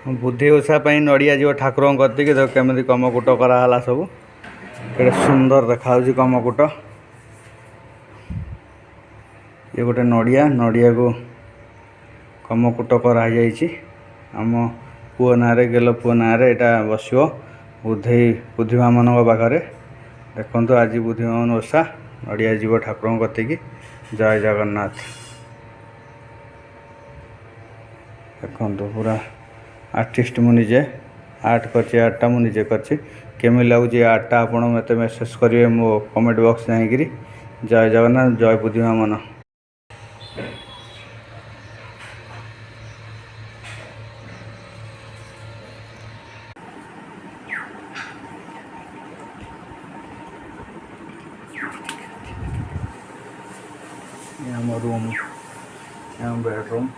बुद्धि ओषा नड़िया जीव ठाकुर कति केमी कमकुट कराला सब के सुंदर देखा कमकुट ये गोटे नड़िया नड़िया को कमकुट कराई आम पुओ ना गेल पुओ ना यहाँ बस बुद्धिमा मान पाखे देखु आज बुद्धिमान ओषा नड़िया जीव ठाकुर कति जय जगन्नाथ देखु पूरा आर्टिस्ट मुझे आर्ट करटा मुझे करमी लगुच आर्टा आप मत मेसेज करेंगे मो कमेंट बॉक्स जाकि जय जगन्नाथ जय बुद्धिमा मन। Room bedroom